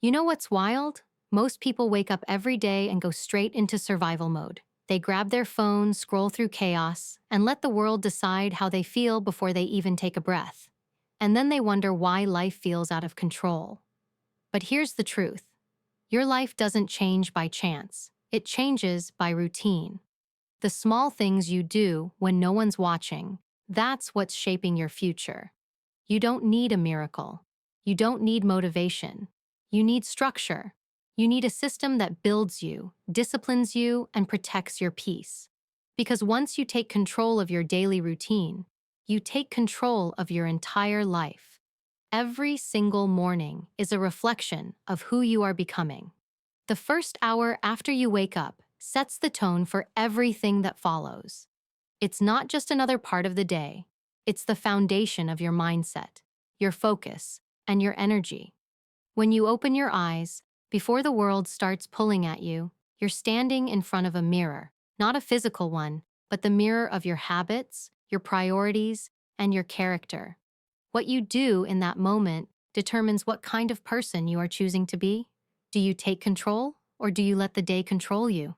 You know what's wild? Most people wake up every day and go straight into survival mode. They grab their phone, scroll through chaos, and let the world decide how they feel before they even take a breath. And then they wonder why life feels out of control. But here's the truth. Your life doesn't change by chance. It changes by routine. The small things you do when no one's watching, that's what's shaping your future. You don't need a miracle. You don't need motivation. You need structure. You need a system that builds you, disciplines you, and protects your peace. Because once you take control of your daily routine, you take control of your entire life. Every single morning is a reflection of who you are becoming. The first hour after you wake up sets the tone for everything that follows. It's not just another part of the day. It's the foundation of your mindset, your focus, and your energy. When you open your eyes, before the world starts pulling at you, you're standing in front of a mirror, not a physical one, but the mirror of your habits, your priorities, and your character. What you do in that moment determines what kind of person you are choosing to be. Do you take control, or do you let the day control you?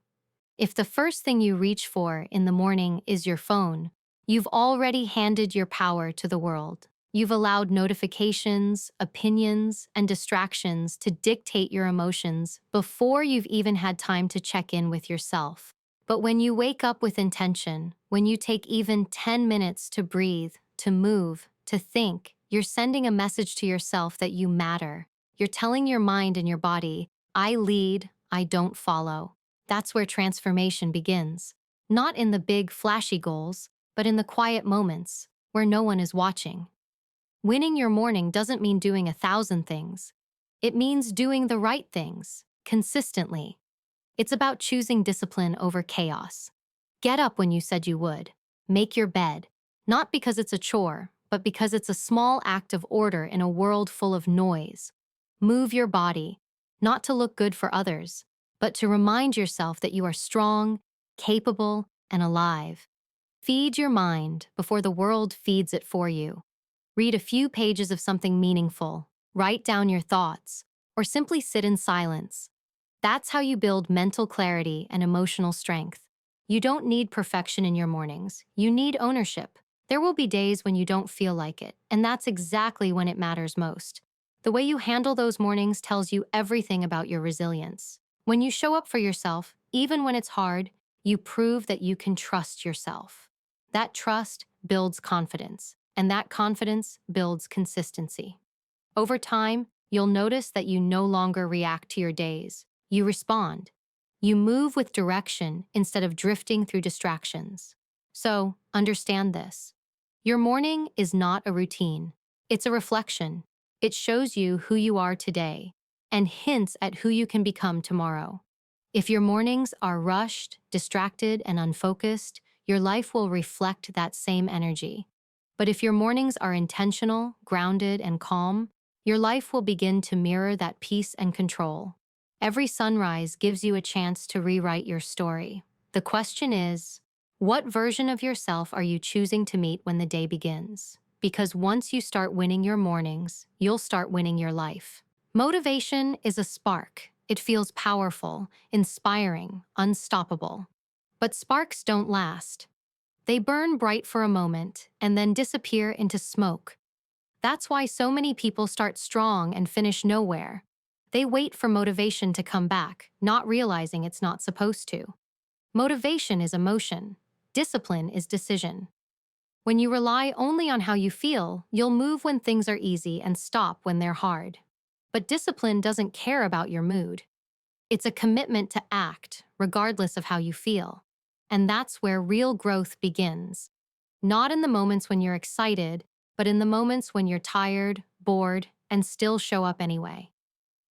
If the first thing you reach for in the morning is your phone, you've already handed your power to the world. You've allowed notifications, opinions, and distractions to dictate your emotions before you've even had time to check in with yourself. But when you wake up with intention, when you take even 10 minutes to breathe, to move, to think, you're sending a message to yourself that you matter. You're telling your mind and your body, I lead, I don't follow. That's where transformation begins. Not in the big, flashy goals, but in the quiet moments where no one is watching. Winning your morning doesn't mean doing 1,000 things. It means doing the right things, consistently. It's about choosing discipline over chaos. Get up when you said you would. Make your bed, not because it's a chore, but because it's a small act of order in a world full of noise. Move your body, not to look good for others, but to remind yourself that you are strong, capable, and alive. Feed your mind before the world feeds it for you. Read a few pages of something meaningful, write down your thoughts, or simply sit in silence. That's how you build mental clarity and emotional strength. You don't need perfection in your mornings. You need ownership. There will be days when you don't feel like it, and that's exactly when it matters most. The way you handle those mornings tells you everything about your resilience. When you show up for yourself, even when it's hard, you prove that you can trust yourself. That trust builds confidence, and that confidence builds consistency. Over time, you'll notice that you no longer react to your days. You respond. You move with direction instead of drifting through distractions. So, understand this. Your morning is not a routine. It's a reflection. It shows you who you are today and hints at who you can become tomorrow. If your mornings are rushed, distracted, and unfocused, your life will reflect that same energy. But if your mornings are intentional, grounded, and calm, your life will begin to mirror that peace and control. Every sunrise gives you a chance to rewrite your story. The question is, what version of yourself are you choosing to meet when the day begins? Because once you start winning your mornings, you'll start winning your life. Motivation is a spark. It feels powerful, inspiring, unstoppable. But sparks don't last. They burn bright for a moment and then disappear into smoke. That's why so many people start strong and finish nowhere. They wait for motivation to come back, not realizing it's not supposed to. Motivation is emotion. Discipline is decision. When you rely only on how you feel, you'll move when things are easy and stop when they're hard. But discipline doesn't care about your mood. It's a commitment to act, regardless of how you feel. And that's where real growth begins. Not in the moments when you're excited, but in the moments when you're tired, bored, and still show up anyway.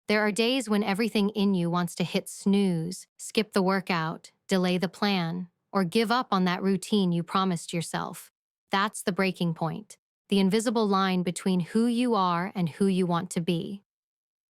There are days when everything in you wants to hit snooze, skip the workout, delay the plan, or give up on that routine you promised yourself. That's the breaking point, the invisible line between who you are and who you want to be.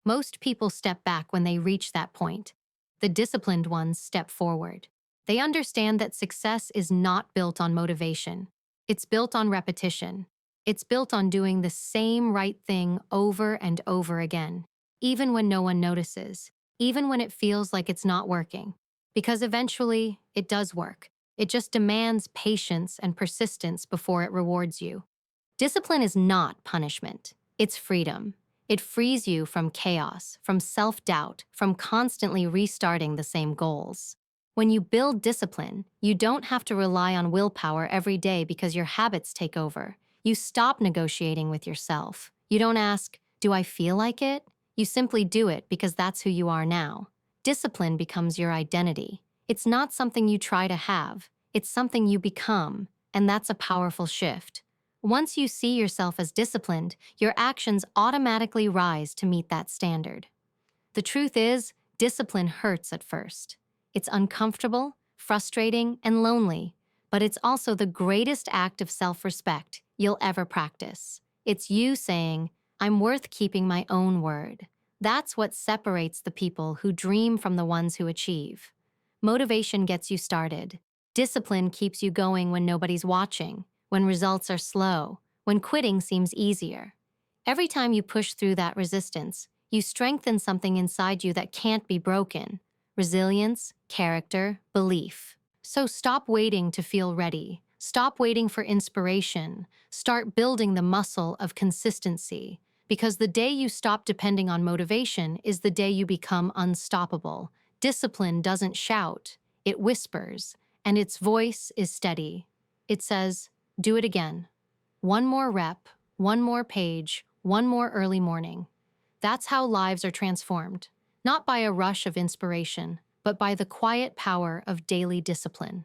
Most people step back when they reach that point. The disciplined ones step forward. They understand that success is not built on motivation. It's built on repetition. It's built on doing the same right thing over and over again. even when no one notices, even when it feels like it's not working. Because eventually, it does work. It just demands patience and persistence before it rewards you. Discipline is not punishment, it's freedom. It frees you from chaos, from self-doubt, from constantly restarting the same goals. When you build discipline, you don't have to rely on willpower every day because your habits take over. You stop negotiating with yourself. You don't ask, do I feel like it? You simply do it because that's who you are now. Discipline becomes your identity. It's not something you try to have, it's something you become, and that's a powerful shift. Once you see yourself as disciplined, your actions automatically rise to meet that standard. The truth is, discipline hurts at first. It's uncomfortable, frustrating, and lonely, but it's also the greatest act of self-respect you'll ever practice. It's you saying, I'm worth keeping my own word. That's what separates the people who dream from the ones who achieve. Motivation gets you started. Discipline keeps you going when nobody's watching, when results are slow, when quitting seems easier. Every time you push through that resistance, you strengthen something inside you that can't be broken. Resilience, character, belief. So stop waiting to feel ready. Stop waiting for inspiration. Start building the muscle of consistency. Because the day you stop depending on motivation is the day you become unstoppable. Discipline doesn't shout, it whispers, and its voice is steady. It says, do it again. One more rep, one more page, one more early morning. That's how lives are transformed, not by a rush of inspiration, but by the quiet power of daily discipline.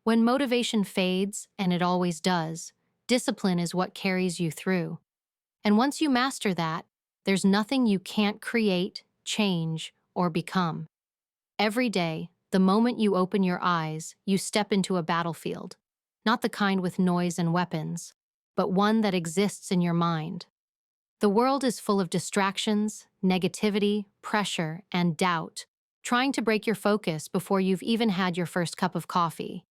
When motivation fades, and it always does, discipline is what carries you through. And once you master that, there's nothing you can't create, change, or become. Every day, the moment you open your eyes, you step into a battlefield, not the kind with noise and weapons, but one that exists in your mind. The world is full of distractions, negativity, pressure, and doubt, trying to break your focus before you've even had your first cup of coffee.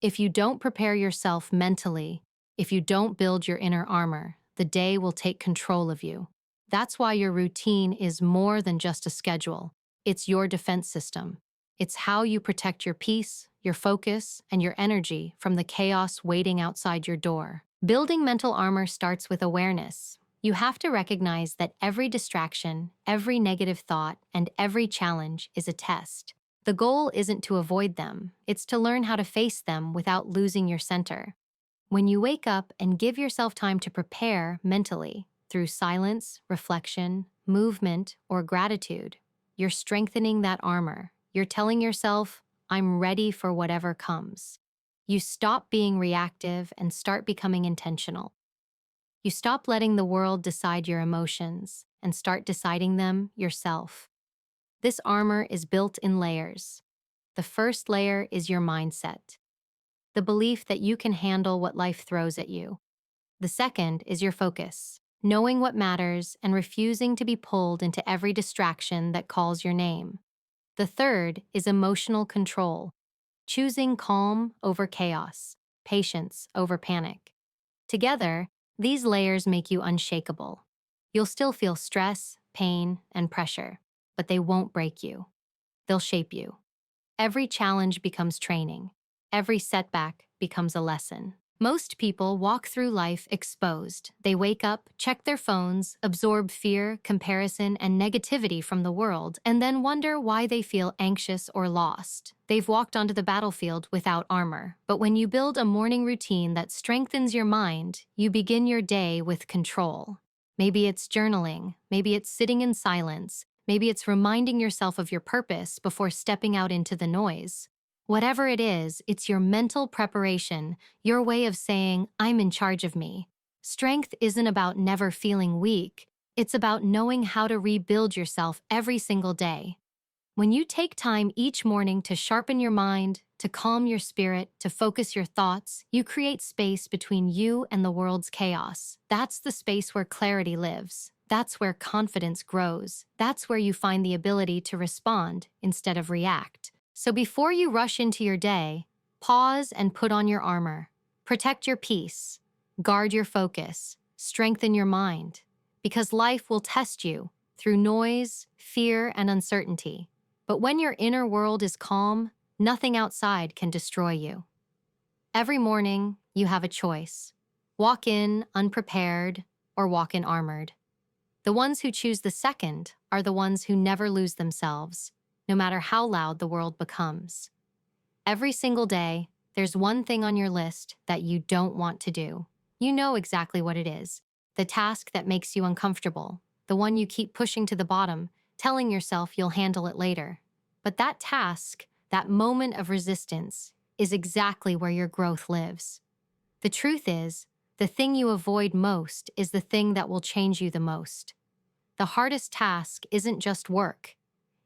If you don't prepare yourself mentally, if you don't build your inner armor, the day will take control of you. That's why your routine is more than just a schedule. It's your defense system. It's how you protect your peace, your focus, and your energy from the chaos waiting outside your door. Building mental armor starts with awareness. You have to recognize that every distraction, every negative thought, and every challenge is a test. The goal isn't to avoid them, it's to learn how to face them without losing your center. When you wake up and give yourself time to prepare mentally, through silence, reflection, movement, or gratitude, you're strengthening that armor. You're telling yourself, I'm ready for whatever comes. You stop being reactive and start becoming intentional. You stop letting the world decide your emotions and start deciding them yourself. This armor is built in layers. The first layer is your mindset, the belief that you can handle what life throws at you. The second is your focus, knowing what matters and refusing to be pulled into every distraction that calls your name. The third is emotional control, choosing calm over chaos, patience over panic. Together, these layers make you unshakable. You'll still feel stress, pain, and pressure, but they won't break you. They'll shape you. Every challenge becomes training. Every setback becomes a lesson. Most people walk through life exposed. They wake up, check their phones, absorb fear, comparison, and negativity from the world, and then wonder why they feel anxious or lost. They've walked onto the battlefield without armor. But when you build a morning routine that strengthens your mind, you begin your day with control. Maybe it's journaling, maybe it's sitting in silence, maybe it's reminding yourself of your purpose before stepping out into the noise. Whatever it is, it's your mental preparation, your way of saying, I'm in charge of me. Strength isn't about never feeling weak. It's about knowing how to rebuild yourself every single day. When you take time each morning to sharpen your mind, to calm your spirit, to focus your thoughts, you create space between you and the world's chaos. That's the space where clarity lives. That's where confidence grows. That's where you find the ability to respond instead of react. So before you rush into your day, pause and put on your armor. Protect your peace. Guard your focus. Strengthen your mind. Because life will test you through noise, fear, and uncertainty. But when your inner world is calm, nothing outside can destroy you. Every morning, you have a choice. Walk in unprepared or walk in armored. The ones who choose the second are the ones who never lose themselves, no matter how loud the world becomes. Every single day, there's one thing on your list that you don't want to do. You know exactly what it is. The task that makes you uncomfortable, the one you keep pushing to the bottom, telling yourself you'll handle it later. But that task, that moment of resistance, is exactly where your growth lives. The truth is, the thing you avoid most is the thing that will change you the most. The hardest task isn't just work.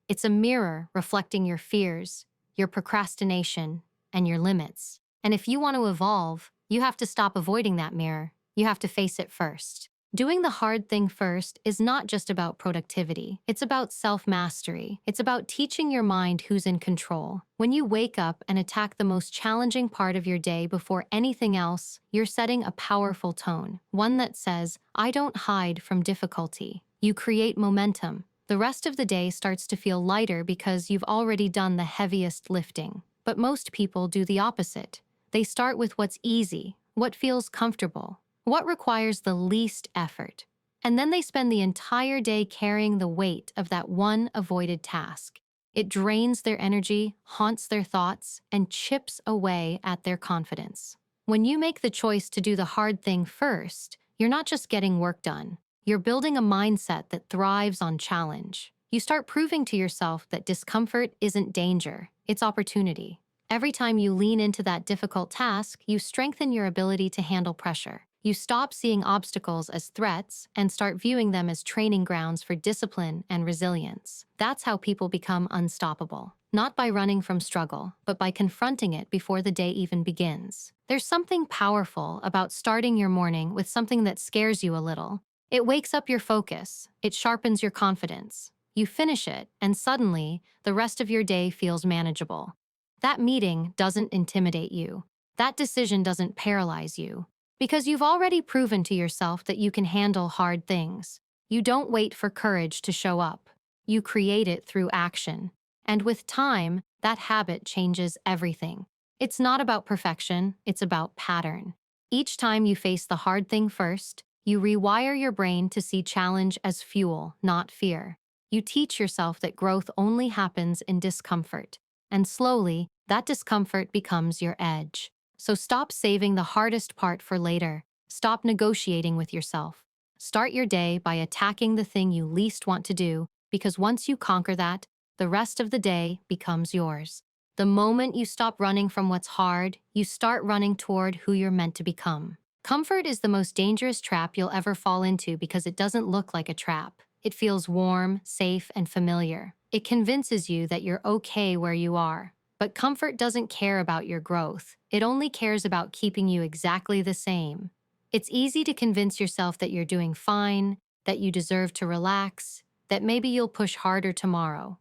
It's a mirror reflecting your fears, your procrastination, and your limits. And if you want to evolve, you have to stop avoiding that mirror. You have to face it first. Doing the hard thing first is not just about productivity. It's about self-mastery. It's about teaching your mind who's in control. When you wake up and attack the most challenging part of your day before anything else, you're setting a powerful tone, one that says, I don't hide from difficulty. You create momentum. The rest of the day starts to feel lighter because you've already done the heaviest lifting. But most people do the opposite. They start with what's easy, what feels comfortable, what requires the least effort. And then they spend the entire day carrying the weight of that one avoided task. It drains their energy, haunts their thoughts, and chips away at their confidence. When you make the choice to do the hard thing first, you're not just getting work done. You're building a mindset that thrives on challenge. You start proving to yourself that discomfort isn't danger, it's opportunity. Every time you lean into that difficult task, you strengthen your ability to handle pressure. You stop seeing obstacles as threats and start viewing them as training grounds for discipline and resilience. That's how people become unstoppable. Not by running from struggle, but by confronting it before the day even begins. There's something powerful about starting your morning with something that scares you a little. It wakes up your focus. It sharpens your confidence. You finish it, and suddenly, the rest of your day feels manageable. That meeting doesn't intimidate you. That decision doesn't paralyze you. Because you've already proven to yourself that you can handle hard things. You don't wait for courage to show up. You create it through action. And with time, that habit changes everything. It's not about perfection, it's about pattern. Each time you face the hard thing first, you rewire your brain to see challenge as fuel, not fear. You teach yourself that growth only happens in discomfort. And slowly, that discomfort becomes your edge. So stop saving the hardest part for later. Stop negotiating with yourself. Start your day by attacking the thing you least want to do, because once you conquer that, the rest of the day becomes yours. The moment you stop running from what's hard, you start running toward who you're meant to become. Comfort is the most dangerous trap you'll ever fall into because it doesn't look like a trap. It feels warm, safe, and familiar. It convinces you that you're okay where you are. But comfort doesn't care about your growth. It only cares about keeping you exactly the same. It's easy to convince yourself that you're doing fine, that you deserve to relax, that maybe you'll push harder tomorrow.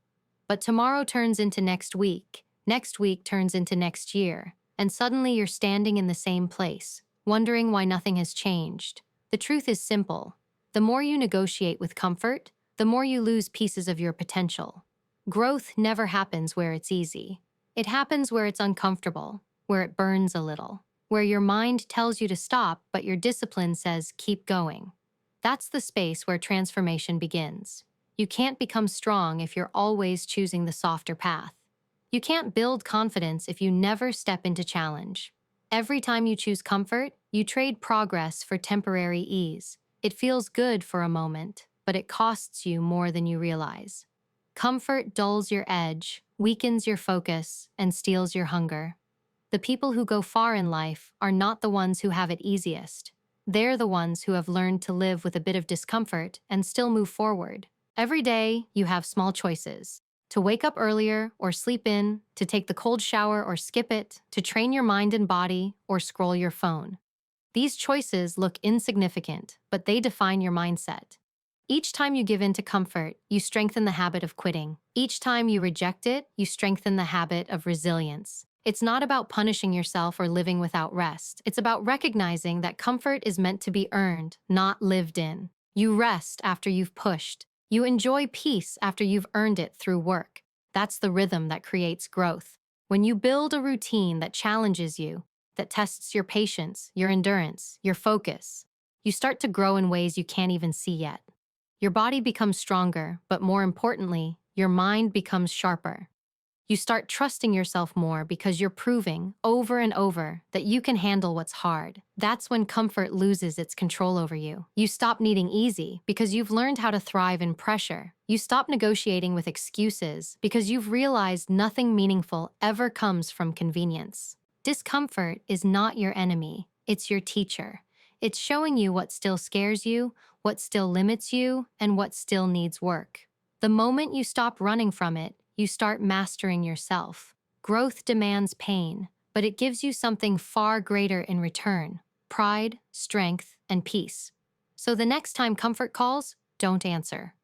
But tomorrow turns into next week turns into next year, and suddenly you're standing in the same place, wondering why nothing has changed. The truth is simple. The more you negotiate with comfort, the more you lose pieces of your potential. Growth never happens where it's easy. It happens where it's uncomfortable, where it burns a little, where your mind tells you to stop, but your discipline says keep going. That's the space where transformation begins. You can't become strong if you're always choosing the softer path. You can't build confidence if you never step into challenge. Every time you choose comfort, you trade progress for temporary ease. It feels good for a moment, but it costs you more than you realize. Comfort dulls your edge, weakens your focus, and steals your hunger. The people who go far in life are not the ones who have it easiest. They're the ones who have learned to live with a bit of discomfort and still move forward. Every day, you have small choices. To wake up earlier or sleep in, to take the cold shower or skip it, to train your mind and body or scroll your phone. These choices look insignificant, but they define your mindset. Each time you give in to comfort, you strengthen the habit of quitting. Each time you reject it, you strengthen the habit of resilience. It's not about punishing yourself or living without rest. It's about recognizing that comfort is meant to be earned, not lived in. You rest after you've pushed. You enjoy peace after you've earned it through work. That's the rhythm that creates growth. When you build a routine that challenges you, that tests your patience, your endurance, your focus, you start to grow in ways you can't even see yet. Your body becomes stronger, but more importantly, your mind becomes sharper. You start trusting yourself more because you're proving, over and over, that you can handle what's hard. That's when comfort loses its control over you. You stop needing easy because you've learned how to thrive in pressure. You stop negotiating with excuses because you've realized nothing meaningful ever comes from convenience. Discomfort is not your enemy, it's your teacher. It's showing you what still scares you, what still limits you, and what still needs work. The moment you stop running from it, you start mastering yourself. Growth demands pain, but it gives you something far greater in return: pride, strength, and peace. So the next time comfort calls, don't answer.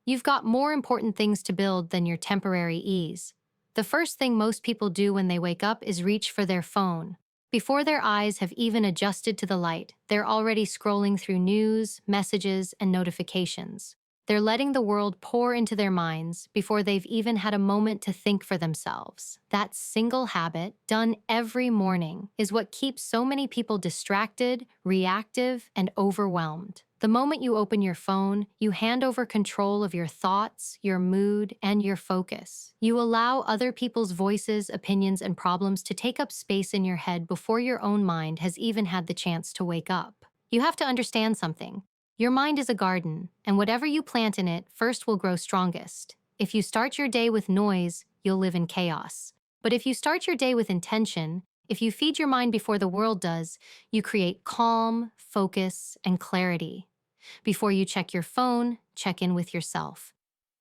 You've got more important things to build than your temporary ease. The first thing most people do when they wake up is reach for their phone. Before their eyes have even adjusted to the light, they're already scrolling through news, messages, and notifications. They're letting the world pour into their minds before they've even had a moment to think for themselves. That single habit, done every morning, is what keeps so many people distracted, reactive, and overwhelmed. The moment you open your phone, you hand over control of your thoughts, your mood, and your focus. You allow other people's voices, opinions, and problems to take up space in your head before your own mind has even had the chance to wake up. You have to understand something. Your mind is a garden, and whatever you plant in it first will grow strongest. If you start your day with noise, you'll live in chaos. But if you start your day with intention, if you feed your mind before the world does, you create calm, focus, and clarity. Before you check your phone, check in with yourself.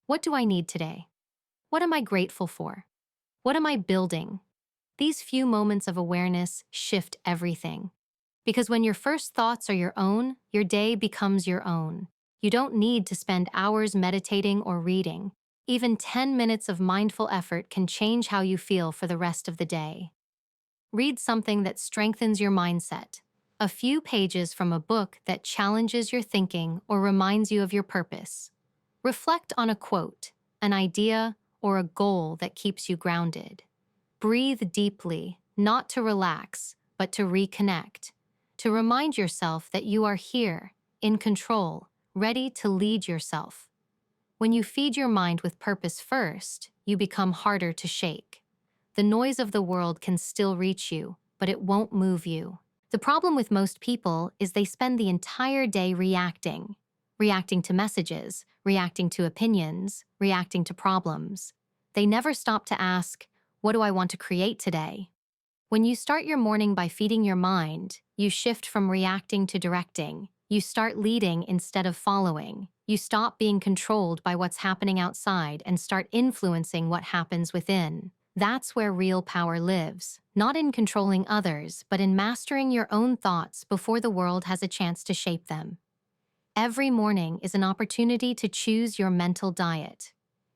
What do I need today? What am I grateful for? What am I building? These few moments of awareness shift everything. Because when your first thoughts are your own, your day becomes your own. You don't need to spend hours meditating or reading. Even 10 minutes of mindful effort can change how you feel for the rest of the day. Read something that strengthens your mindset. A few pages from a book that challenges your thinking or reminds you of your purpose. Reflect on a quote, an idea, or a goal that keeps you grounded. Breathe deeply, not to relax, but to reconnect. To remind yourself that you are here, in control, ready to lead yourself. When you feed your mind with purpose first, you become harder to shake. The noise of the world can still reach you, but it won't move you. The problem with most people is they spend the entire day reacting. Reacting to messages, reacting to opinions, reacting to problems. They never stop to ask, what do I want to create today? When you start your morning by feeding your mind, you shift from reacting to directing. You start leading instead of following. You stop being controlled by what's happening outside and start influencing what happens within. That's where real power lives, not in controlling others, but in mastering your own thoughts before the world has a chance to shape them. Every morning is an opportunity to choose your mental diet.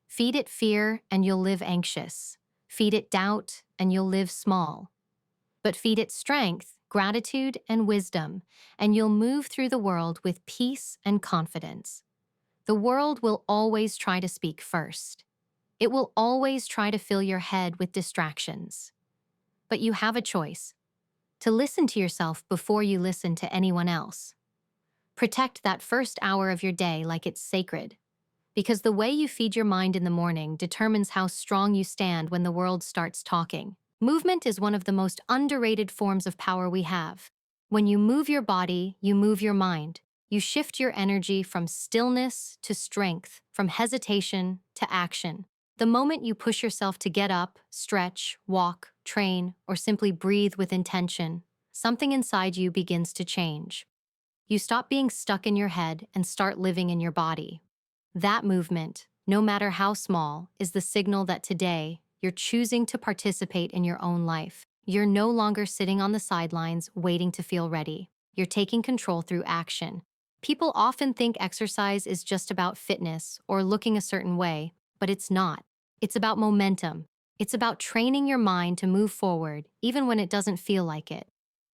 Feed it fear and you'll live anxious. Feed it doubt and you'll live small. But feed it strength, gratitude, and wisdom, and you'll move through the world with peace and confidence. The world will always try to speak first. It will always try to fill your head with distractions. But you have a choice: to listen to yourself before you listen to anyone else. Protect that first hour of your day like it's sacred, because the way you feed your mind in the morning determines how strong you stand when the world starts talking. Movement is one of the most underrated forms of power we have. When you move your body, you move your mind. You shift your energy from stillness to strength, from hesitation to action. The moment you push yourself to get up, stretch, walk, train, or simply breathe with intention, something inside you begins to change. You stop being stuck in your head and start living in your body. That movement, no matter how small, is the signal that today, you're choosing to participate in your own life. You're no longer sitting on the sidelines waiting to feel ready. You're taking control through action. People often think exercise is just about fitness or looking a certain way, but it's not. It's about momentum. It's about training your mind to move forward, even when it doesn't feel like it.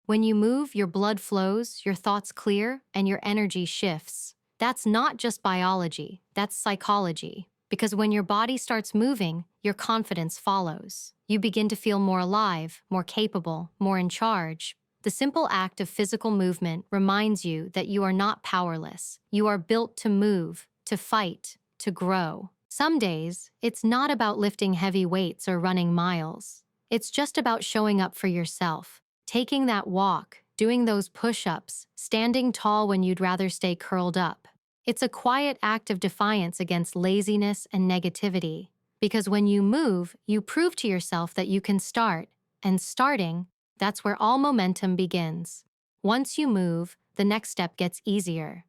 When you move, your blood flows, your thoughts clear, and your energy shifts. That's not just biology, that's psychology. Because when your body starts moving, your confidence follows. You begin to feel more alive, more capable, more in charge. The simple act of physical movement reminds you that you are not powerless. You are built to move, to fight, to grow. Some days, it's not about lifting heavy weights or running miles. It's just about showing up for yourself, taking that walk, doing those push-ups, standing tall when you'd rather stay curled up. It's a quiet act of defiance against laziness and negativity. Because when you move, you prove to yourself that you can start. And starting, that's where all momentum begins. Once you move, the next step gets easier.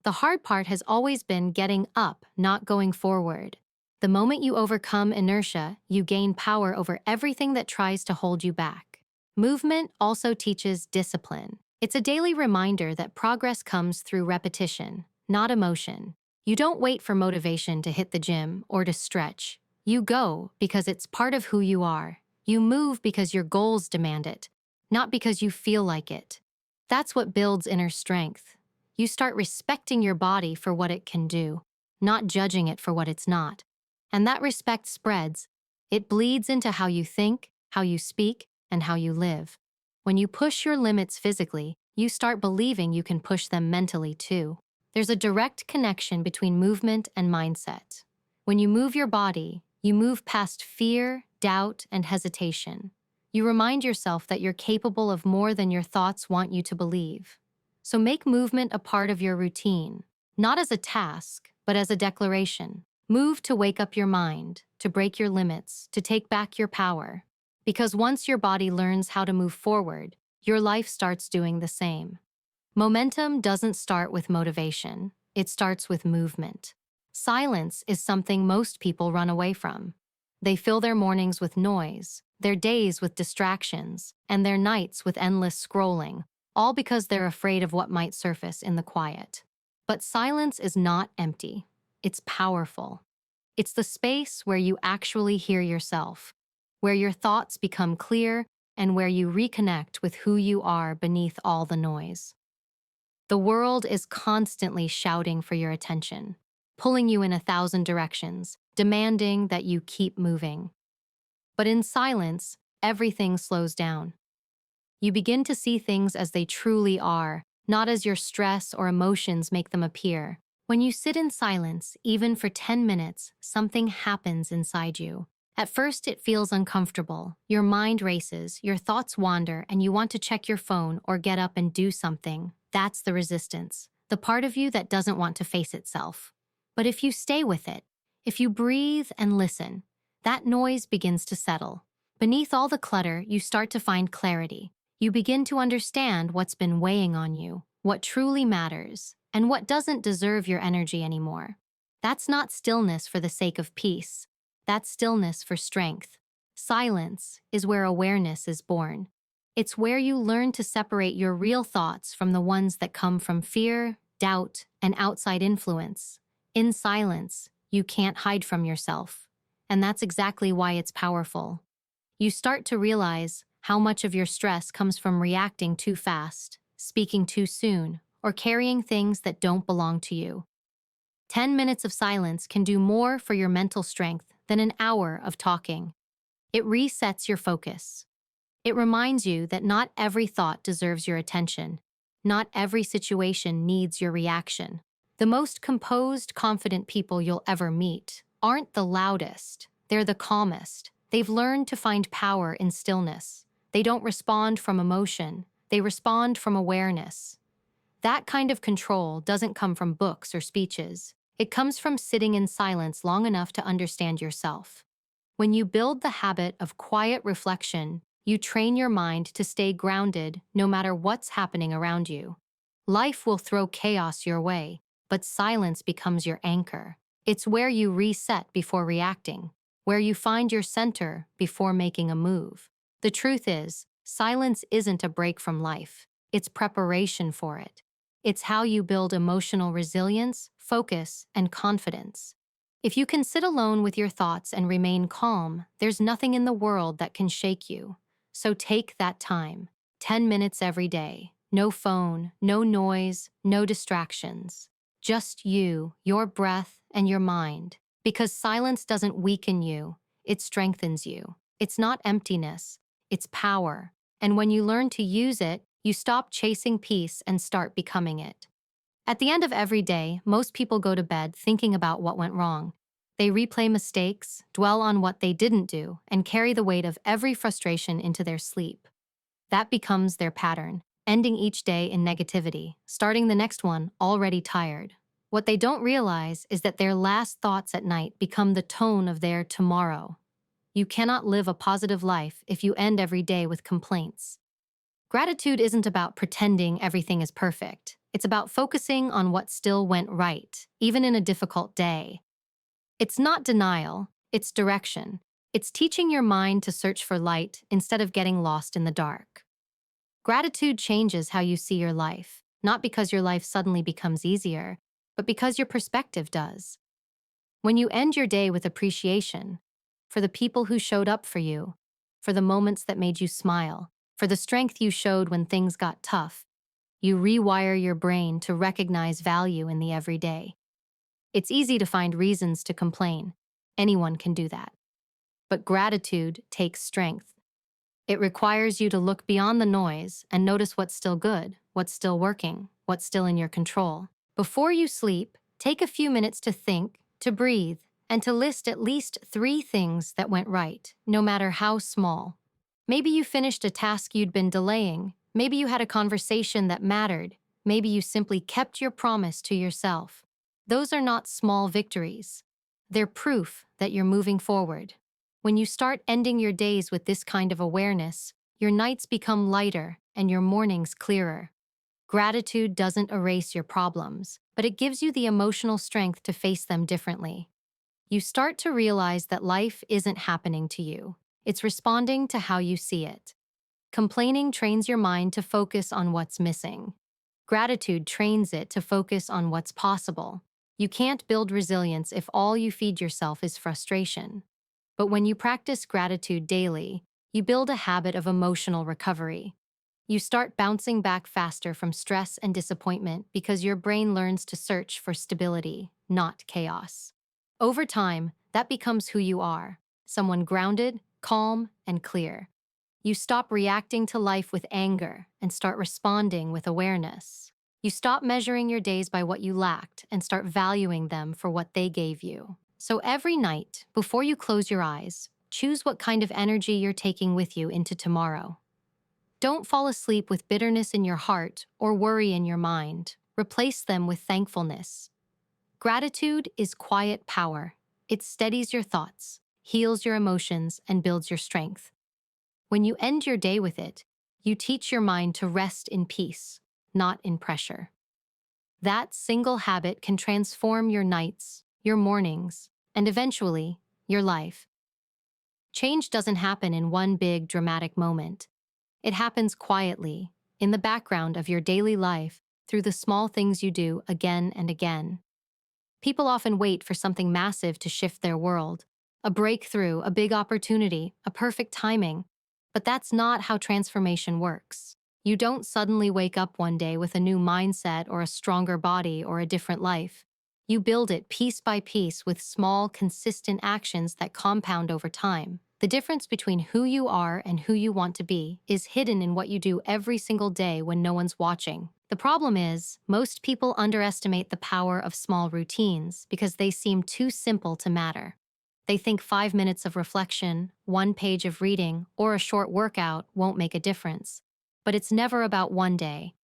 The hard part has always been getting up, not going forward. The moment you overcome inertia, you gain power over everything that tries to hold you back. Movement also teaches discipline. It's a daily reminder that progress comes through repetition, not emotion. You don't wait for motivation to hit the gym or to stretch. You go because it's part of who you are. You move because your goals demand it, not because you feel like it. That's what builds inner strength. You start respecting your body for what it can do, not judging it for what it's not. And that respect spreads. It bleeds into how you think, how you speak, and how you live. When you push your limits physically, you start believing you can push them mentally too. There's a direct connection between movement and mindset. When you move your body, you move past fear, doubt, and hesitation. You remind yourself that you're capable of more than your thoughts want you to believe. So make movement a part of your routine, not as a task, but as a declaration. Move to wake up your mind, to break your limits, to take back your power. Because once your body learns how to move forward, your life starts doing the same. Momentum doesn't start with motivation, it starts with movement. Silence is something most people run away from. They fill their mornings with noise, their days with distractions, and their nights with endless scrolling, all because they're afraid of what might surface in the quiet. But silence is not empty. It's powerful. It's the space where you actually hear yourself, where your thoughts become clear, and where you reconnect with who you are beneath all the noise. The world is constantly shouting for your attention, pulling you in 1,000 directions, demanding that you keep moving. But in silence, everything slows down. You begin to see things as they truly are, not as your stress or emotions make them appear. When you sit in silence, even for 10 minutes, something happens inside you. At first, it feels uncomfortable. Your mind races, your thoughts wander, and you want to check your phone or get up and do something. That's the resistance, the part of you that doesn't want to face itself. But if you stay with it, if you breathe and listen, that noise begins to settle. Beneath all the clutter, you start to find clarity. You begin to understand what's been weighing on you, what truly matters, and what doesn't deserve your energy anymore. That's not stillness for the sake of peace. That's stillness for strength. Silence is where awareness is born. It's where you learn to separate your real thoughts from the ones that come from fear, doubt, and outside influence. In silence, you can't hide from yourself. And that's exactly why it's powerful. You start to realize how much of your stress comes from reacting too fast, speaking too soon, or carrying things that don't belong to you. 10 minutes of silence can do more for your mental strength than an hour of talking. It resets your focus. It reminds you that not every thought deserves your attention. Not every situation needs your reaction. The most composed, confident people you'll ever meet aren't the loudest. They're the calmest. They've learned to find power in stillness. They don't respond from emotion. They respond from awareness. That kind of control doesn't come from books or speeches. It comes from sitting in silence long enough to understand yourself. When you build the habit of quiet reflection, you train your mind to stay grounded no matter what's happening around you. Life will throw chaos your way, but silence becomes your anchor. It's where you reset before reacting, where you find your center before making a move. The truth is, silence isn't a break from life. It's preparation for it. It's how you build emotional resilience, focus, and confidence. If you can sit alone with your thoughts and remain calm, there's nothing in the world that can shake you. So take that time, 10 minutes every day. No phone, no noise, no distractions. Just you, your breath, and your mind. Because silence doesn't weaken you, it strengthens you. It's not emptiness, it's power. And when you learn to use it, you stop chasing peace and start becoming it. At the end of every day, most people go to bed thinking about what went wrong. They replay mistakes, dwell on what they didn't do, and carry the weight of every frustration into their sleep. That becomes their pattern, ending each day in negativity, starting the next one already tired. What they don't realize is that their last thoughts at night become the tone of their tomorrow. You cannot live a positive life if you end every day with complaints. Gratitude isn't about pretending everything is perfect. It's about focusing on what still went right, even in a difficult day. It's not denial, it's direction. It's teaching your mind to search for light instead of getting lost in the dark. Gratitude changes how you see your life, not because your life suddenly becomes easier, but because your perspective does. When you end your day with appreciation for the people who showed up for you, for the moments that made you smile, for the strength you showed when things got tough, you rewire your brain to recognize value in the everyday. It's easy to find reasons to complain. Anyone can do that. But gratitude takes strength. It requires you to look beyond the noise and notice what's still good, what's still working, what's still in your control. Before you sleep, take a few minutes to think, to breathe, and to list at least 3 things that went right, no matter how small. Maybe you finished a task you'd been delaying. Maybe you had a conversation that mattered. Maybe you simply kept your promise to yourself. Those are not small victories. They're proof that you're moving forward. When you start ending your days with this kind of awareness, your nights become lighter and your mornings clearer. Gratitude doesn't erase your problems, but it gives you the emotional strength to face them differently. You start to realize that life isn't happening to you. It's responding to how you see it. Complaining trains your mind to focus on what's missing. Gratitude trains it to focus on what's possible. You can't build resilience if all you feed yourself is frustration. But when you practice gratitude daily, you build a habit of emotional recovery. You start bouncing back faster from stress and disappointment because your brain learns to search for stability, not chaos. Over time, that becomes who you are, someone grounded, calm, and clear. You stop reacting to life with anger and start responding with awareness. You stop measuring your days by what you lacked and start valuing them for what they gave you. So every night, before you close your eyes, choose what kind of energy you're taking with you into tomorrow. Don't fall asleep with bitterness in your heart or worry in your mind. Replace them with thankfulness. Gratitude is quiet power. It steadies your thoughts, heals your emotions, and builds your strength. When you end your day with it, you teach your mind to rest in peace, not in pressure. That single habit can transform your nights, your mornings, and eventually, your life. Change doesn't happen in one big, dramatic moment. It happens quietly, in the background of your daily life, through the small things you do again and again. People often wait for something massive to shift their world, a breakthrough, a big opportunity, a perfect timing. But that's not how transformation works. You don't suddenly wake up one day with a new mindset or a stronger body or a different life. You build it piece by piece with small, consistent actions that compound over time. The difference between who you are and who you want to be is hidden in what you do every single day when no one's watching. The problem is, most people underestimate the power of small routines because they seem too simple to matter. They think 5 minutes of reflection, 1 page of reading, or a short workout won't make a difference. But it's never about one day.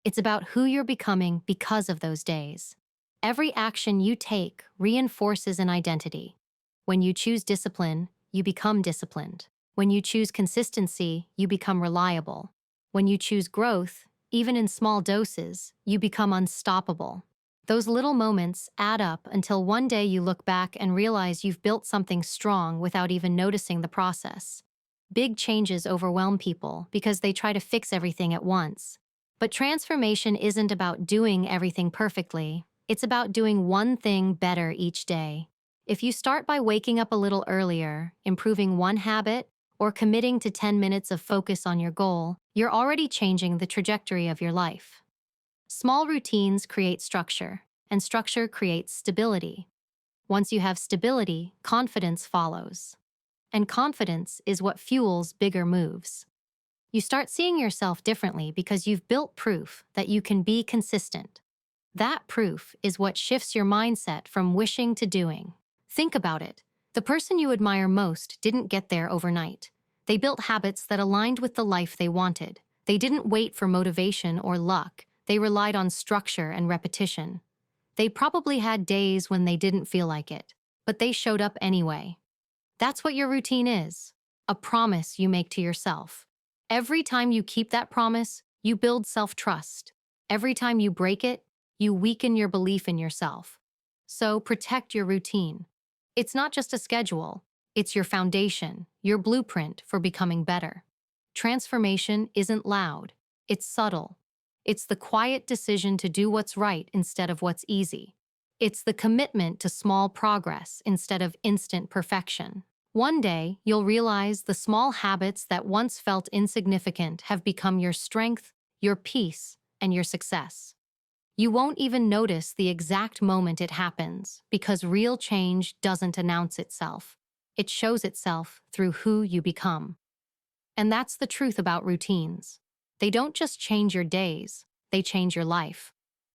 It's about who you're becoming because of those days. Every action you take reinforces an identity. When you choose discipline, you become disciplined. When you choose consistency, you become reliable. When you choose growth, even in small doses, you become unstoppable. Those little moments add up until one day you look back and realize you've built something strong without even noticing the process. Big changes overwhelm people because they try to fix everything at once. But transformation isn't about doing everything perfectly. It's about doing one thing better each day. If you start by waking up a little earlier, improving one habit, or committing to 10 minutes of focus on your goal, you're already changing the trajectory of your life. Small routines create structure, and structure creates stability. Once you have stability, confidence follows. And confidence is what fuels bigger moves. You start seeing yourself differently because you've built proof that you can be consistent. That proof is what shifts your mindset from wishing to doing. Think about it. The person you admire most didn't get there overnight. They built habits that aligned with the life they wanted. They didn't wait for motivation or luck. They relied on structure and repetition. They probably had days when they didn't feel like it, but they showed up anyway. That's what your routine is, a promise you make to yourself. Every time you keep that promise, you build self-trust. Every time you break it, you weaken your belief in yourself. So protect your routine. It's not just a schedule, it's your foundation, your blueprint for becoming better. Transformation isn't loud, it's subtle. It's the quiet decision to do what's right instead of what's easy. It's the commitment to small progress instead of instant perfection. One day, you'll realize the small habits that once felt insignificant have become your strength, your peace, and your success. You won't even notice the exact moment it happens because real change doesn't announce itself. It shows itself through who you become. And that's the truth about routines. They don't just change your days, they change your life.